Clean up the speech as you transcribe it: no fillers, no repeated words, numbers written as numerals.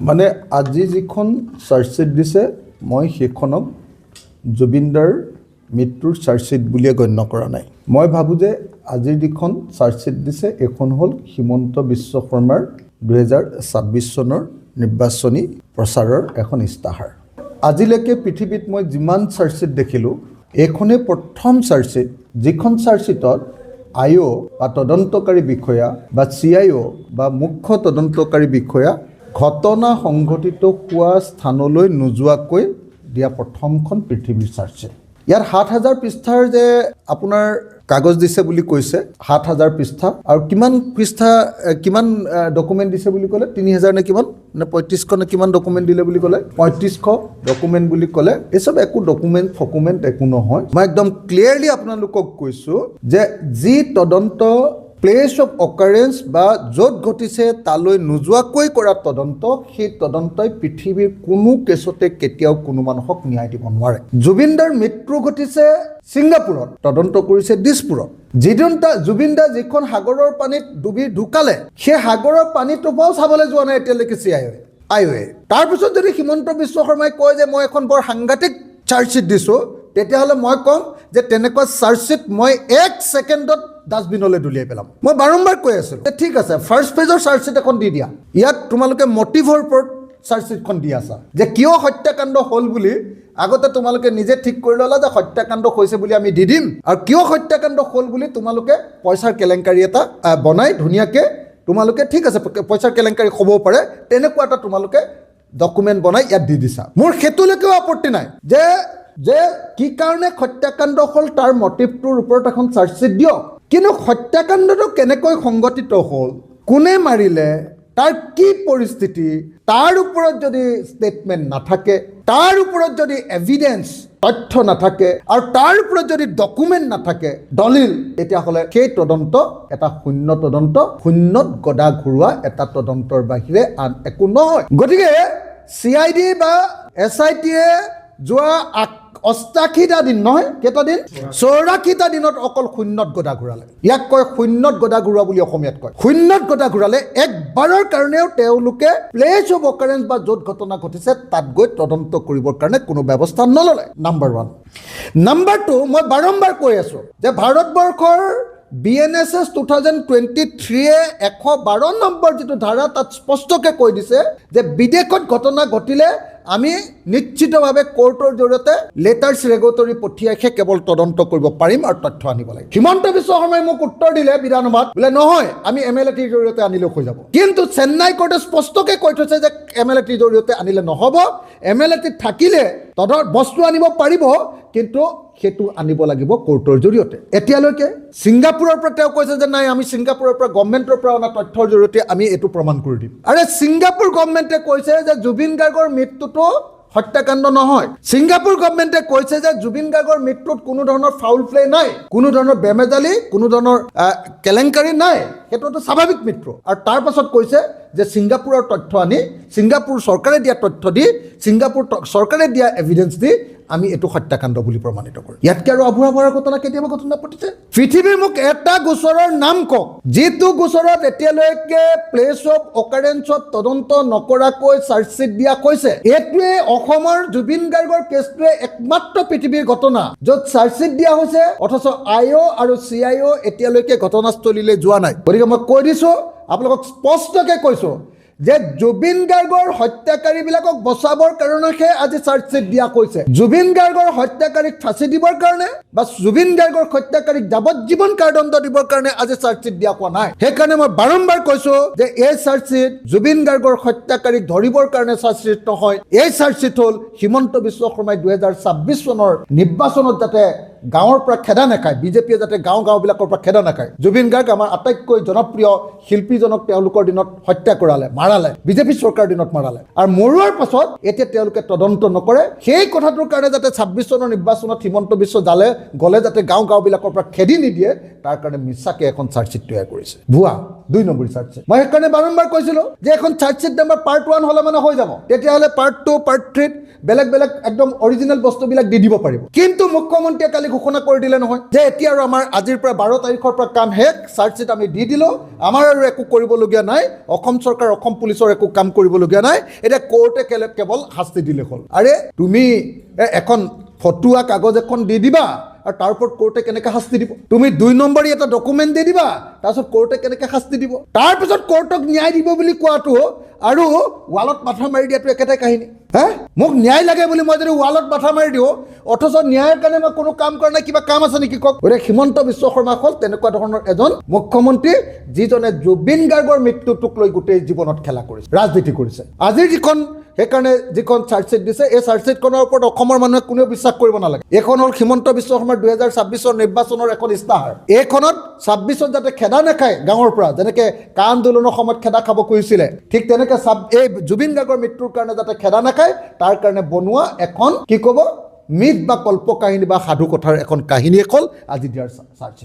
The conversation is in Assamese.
মানে আজি যিখন চাৰ্জশ্বিট দিছে মই সেইখনক জুবিনদাৰ মৃত্যুৰ চাৰ্জশ্বিট বুলিয়ে গণ্য কৰা নাই। মই ভাবোঁ যে আজিৰ যিখন চাৰ্জশ্বিট দিছে এইখন হ'ল হিমন্ত বিশ্ব শৰ্মাৰ 2026 চনৰ নিৰ্বাচনী প্ৰচাৰৰ এখন ইস্তাহাৰ। আজিলৈকে পৃথিৱীত মই যিমান চাৰ্জশ্বিট দেখিলোঁ এইখনেই প্ৰথম চাৰ্জশ্বিট যিখন চাৰ্জশ্বিটত IO বা তদন্তকাৰী বিষয়া বা CIO বা মুখ্য তদন্তকাৰী বিষয়া ঘটনা সংঘটিত হোৱা স্থানলৈ নোযোৱাকৈ দিয়া প্ৰথমখন পৃথিৱীৰ চাৰ্জশ্বিট। ইয়াত 7000 পৃষ্ঠাৰ যে আপোনাৰ কাগজ দিছে বুলি কৈছে, 7000 পৃষ্ঠা আৰু কিমান পৃষ্ঠা কিমান ডকুমেণ্ট দিছে বুলি ক'লে 3000 নে কিমান নে 3500 নে কিমান ডকুমেণ্ট দিলে বুলি ক'লে 3500 ডকুমেণ্ট বুলি ক'লে এইসব একো ডকুমেণ্ট একো নহয়। মই একদম ক্লিয়াৰলি আপোনালোকক কৈছোঁ যে যি তদন্ত প্লেচ অফ অকাৰেঞ্চ বা য'ত ঘটিছে তালৈ নোযোৱাকৈ কৰা তদন্ত, সেই তদন্তই পৃথিৱীৰ কোনো কেছতে কেতিয়াও কোনো মানুহক ন্যায় দিব নোৱাৰে। জুবিনদাৰ মৃত্যু ঘটিছে ছিংগাপুৰত, তদন্ত কৰিছে দিছপুৰত। জুবিনদা যিখন সাগৰৰ পানীত ডুবি ঢুকালে সেই সাগৰৰ পানীটো বাৰু চাবলৈ যোৱা নাই এতিয়ালৈকে IOA। তাৰপিছত যদি হিমন্ত বিশ্ব শৰ্মাই কয় যে মই এখন বৰ সাংঘাতিক চাৰ্জশ্বিট দিছোঁ, তেতিয়াহ'লে মই ক'ম যে তেনেকুৱা চাৰ্জশ্বিট মই 1 ছেকেণ্ডত ডাষ্টবিনলৈ দলিয়াই পেলাম। মই বাৰম্বাৰ কৈ আছিলোঁ যে ঠিক আছে ফাৰ্ষ্ট পেজৰ চাৰ্জশ্বিট এখন দি দিয়া, ইয়াত তোমালোকে মটিভৰ ওপৰত চাৰ্জশ্বিটখন দি আছা যে কিয় হত্যাকাণ্ড হ'ল বুলি আগতে তোমালোকে নিজে ঠিক কৰি ল'লা যে হত্যাকাণ্ড হৈছে বুলি আমি দি দিম, আৰু কিয় হত্যাকাণ্ড হ'ল বুলি তোমালোকে পইচাৰ কেলেংকাৰী এটা বনাই ধুনীয়াকৈ তোমালোকে ঠিক আছে পইচাৰ কেলেংকাৰী হ'বও পাৰে তেনেকুৱা এটা তোমালোকে ডকুমেণ্ট বনাই ইয়াত দি দিছা। মোৰ সেইটোলৈকেও আপত্তি নাই যে কি কাৰণে হত্যাকাণ্ড হ'ল তাৰ মটিভটোৰ ওপৰত এখন চাৰ্জশ্বিট দিয়ক, কিন্তু হত্যাকাণ্ডটো কেনেকৈ সংঘটিত হ'ল, কোনে মাৰিলে, তাৰ কি পৰিস্থিতি, তাৰ ওপৰত যদি ষ্টেটমেণ্ট নাথাকে, তাৰ ওপৰত যদি এভিডেন্স তথ্য নাথাকে আৰু তাৰ ওপৰত যদি ডকুমেণ্ট নাথাকে দলিল, তেতিয়াহ'লে সেই তদন্ত এটা শূন্য তদন্ত, শূন্যত গদা ঘূৰোৱা এটা তদন্তৰ বাহিৰে আন একো নহয়। গতিকে CID বা SITয়ে যোৱা 88টা দিন নহয় কেইটা দিন 84টা দিনত অকল শূন্যত গদা ঘূৰালে। ইয়াক কয় শূন্যত গদা ঘূৰোৱা বুলি অসমীয়াত কয়। শূন্যত গদা ঘূৰালে একবাৰৰ কাৰণেও তেওঁলোকে প্লেচ অফ অকাৰেঞ্চ বা য'ত ঘটনা ঘটিছে তাত গৈ তদন্ত কৰিবৰ কাৰণে কোনো ব্যৱস্থা নল'লে। নাম্বাৰ 1। নাম্বাৰ 2, মই বাৰম্বাৰ কৈ আছোঁ যে ভাৰতবৰ্ষৰ BNSS 2023-এ 112 নম্বৰ যিটো ধাৰা তাত স্পষ্টকৈ কৈ দিছে যে বিদেশত ঘটনা ঘটিলে আমি নিশ্চিতভাৱে কোৰ্টৰ জৰিয়তে লেটাৰ্ছ ৰেগুলেটৰী পঠিয়াইহে কেৱল তদন্ত কৰিব পাৰিম আৰু তথ্য আনিব লাগে। হিমন্ত বিশ্ব শৰ্মাই মোক উত্তৰ দিলে বিধানসভাত বোলে নহয় আমি MLATৰ জৰিয়তে আনিলেও হৈ যাব, কিন্তু চেন্নাই কোৰ্টে স্পষ্টকৈ কৈ থৈছে যে MLATৰ জৰিয়তে আনিলে নহ'ব, MLAT থাকিলে বস্তু আনিব পাৰিব কিন্তু সেইটো আনিব লাগিব কোৰ্টৰ জৰিয়তে। এতিয়ালৈকে ছিংগাপুৰৰ পৰা তেওঁ কৈছে যে নাই আমি ছিংগাপুৰৰ পৰা গভৰ্ণমেণ্টৰ পৰা অনা তথ্যৰ জৰিয়তে আমি এইটো প্ৰমাণ কৰি দিম। আৰে ছিংগাপুৰ গভৰ্ণমেণ্টে কৈছে যে জুবিন গাৰ্গৰ মৃত্যুটো হত্যাকাণ্ড নহয়। ছিংগাপুৰ গভৰ্ণমেণ্টে কৈছে যে জুবিন গাৰ্গৰ মৃত্যুত কোনো ধৰণৰ ফাউল প্লে নাই, কোনো ধৰণৰ বেমেজালি, কোনো ধৰণৰ কেলেংকাৰী নাই, সেইটোতো স্বাভাৱিক মৃত্যু। আৰু তাৰ পাছত কৈছে যে ছিংগাপুৰৰ তথ্য আনি, ছিংগাপুৰ চৰকাৰে দিয়া তথ্য দি, ছিংগাপুৰ চৰকাৰে দিয়া এভিডেন্স দি আমি এইটো হত্যাকাণ্ড বুলি প্ৰমাণিত কৰোঁ। ইয়াতকৈ আৰু আভুৰা ভৰা ঘটনা কেতিয়াবা ঘটনা ঘটিছে? পৃথিৱীৰ মোক এটা গোচৰৰ নাম কওক যিটো গোচৰত এতিয়ালৈকে প্লেচ অফ অকাৰেঞ্চত তদন্ত নকৰাকৈ চাৰ্জশ্বিট দিয়া কৈছে। এইটোৱে অসমৰ জুবিন গাৰ্গৰ কেছটোৱে একমাত্ৰ পৃথিৱীৰ ঘটনা য'ত চাৰ্জশ্বিট দিয়া হৈছে অথচ IO আৰু CIO এতিয়ালৈকে ঘটনাস্থলীলৈ যোৱা নাই। গতিকে মই কৈ দিছোঁ আপোনালোকক স্পষ্টকৈ কৈছোঁ যে জুবিন গাৰ্গৰ হত্যাকাৰীবিলাকক বচাবৰ কাৰণেহে আজি চাৰ্জশ্বিট দিয়া কৈছে। জুবিন গাৰ্গৰ হত্যাকাৰীক ফাঁচি দিবৰ কাৰণে বা জুবিন গাৰ্গৰ হত্যাকাৰীক যাৱজ্জীৱন কাৰাদণ্ড দিবৰ কাৰণে আজি চাৰ্জশ্বিট দিয়া কোৱা নাই। সেইকাৰণে মই বাৰম্বাৰ কৈছোঁ যে এই চাৰ্জশ্বিট জুবিন গাৰ্গৰ হত্যাকাৰীক ধৰিবৰ কাৰণে চাৰ্জশ্বিট নহয়, এই চাৰ্জশ্বিট হ'ল হিমন্ত বিশ্ব শৰ্মাই 2026 চনৰ নিৰ্বাচনত যাতে গাঁৱৰ পৰা খেদা নাখায়, বিজেপিয়ে যাতে গাঁওবিলাকৰ পৰা খেদা নাখায়। জুবিন গাৰ্গ আমাৰ আটাইতকৈ জনপ্ৰিয় শিল্পীজনক তেওঁলোকৰ দিনত হত্যা মাৰালে, বিজেপি চৰকাৰৰ দিনত মাৰালে, আৰু মৰোৱাৰ পাছত এতিয়া তেওঁলোকে তদন্ত নকৰে। সেই কথাটোৰ কাৰণে যাতে 26 চনৰ নিৰ্বাচনত হিমন্ত বিশ্ব গ'লে যাতে গাঁওবিলাকৰ পৰা খেদি নিদিয়ে তাৰ কাৰণে মিছাকে এখন চাৰ্জশ্বিট তৈয়াৰ কৰিছে ভুৱা 2 নম্বৰ চাৰ্জশ্বিট মই সেইকাৰণে বাৰম্বাৰ কৈছিলো যে এখন চাৰ্জশ্বিট নাম্বাৰ পাৰ্ট 1 হলে মানে হৈ যাব তেতিয়াহ'লে পাৰ্ট 2 পাৰ্ট 3 বেলেগ বেলেগ একদম অৰিজিনেল বস্তুবিলাক দি দিব পাৰিব কিন্তু মুখ্যমন্ত্ৰীয়ে কালি ঘোষণা কৰি দিলে নহয় যে এতিয়া আৰু আমাৰ আজিৰ পৰা 12 তাৰিখৰ পৰা কাম শেষ চাৰ্জশ্বিট আমি দি দিলো আমাৰ আৰু একো কৰিবলগীয়া নাই অসম চৰকাৰ অসম পুলিচৰ একো কাম কৰিবলগীয়া নাই এতিয়া কোৰ্টে কেৱল শাস্তি দিলে হ'ল আৰে তুমি এখন ফটোৱা কাগজ এখন দি দিবা আৰু তাৰ ওপৰত কোৰ্টে কেনেকৈ শাস্তি দিব তুমি 2 নম্বৰী এটা ডকুমেণ্ট দি দিবা তাৰপিছত কোৰ্টে কেনেকৈ শাস্তি দিব তাৰপিছত কোৰ্টক ন্যায় দিব বুলি কোৱাটো আৰু ৱালত মাথা মাৰি দিয়াটো একেটাই কাহিনী হা মোক ন্যায় লাগে বুলি মই যদি ৱালত মাথা মাৰি দিওঁ অথচ ন্যায়ৰ কাৰণে মই কোনো কাম কৰা নাই কিবা কাম আছে নেকি কওক গতিকে হিমন্ত বিশ্ব শৰ্মা হ'ল তেনেকুৱা ধৰণৰ এজন মুখ্যমন্ত্ৰী যিজনে জুবিন গাৰ্গৰ মৃত্যুটোক লৈ গোটেই জীৱনত খেলা কৰিছে ৰাজনীতি কৰিছে আজিৰ সেইকাৰণে যিখন চাৰ্জশ্বিট দিছে এই চাৰ্জশ্বিটখনৰ ওপৰত অসমৰ মানুহে কোনেও বিশ্বাস কৰিব নালাগে এইখন হ'ল হিমন্ত বিশ্ব শৰ্মাৰ 2026 নিৰ্বাচনৰ এখন ইস্তাহাৰ এইখনত 26ত যাতে খেদা নাখায় গাঁৱৰ পৰা যেনেকৈ কা আন্দোলনৰ সময়ত খেদা খাব খুজিছিলে ঠিক তেনেকৈ এই জুবিন গাৰ্গৰ মৃত্যুৰ কাৰণে যাতে খেদা নাখায় তাৰ কাৰণে বনোৱা এখন কি ক'ব মিথ বা কল্প কাহিনী বা সাধু কথাৰ এখন কাহিনী হ'ল আজি দিয়াৰ চাৰ্জশ্বিট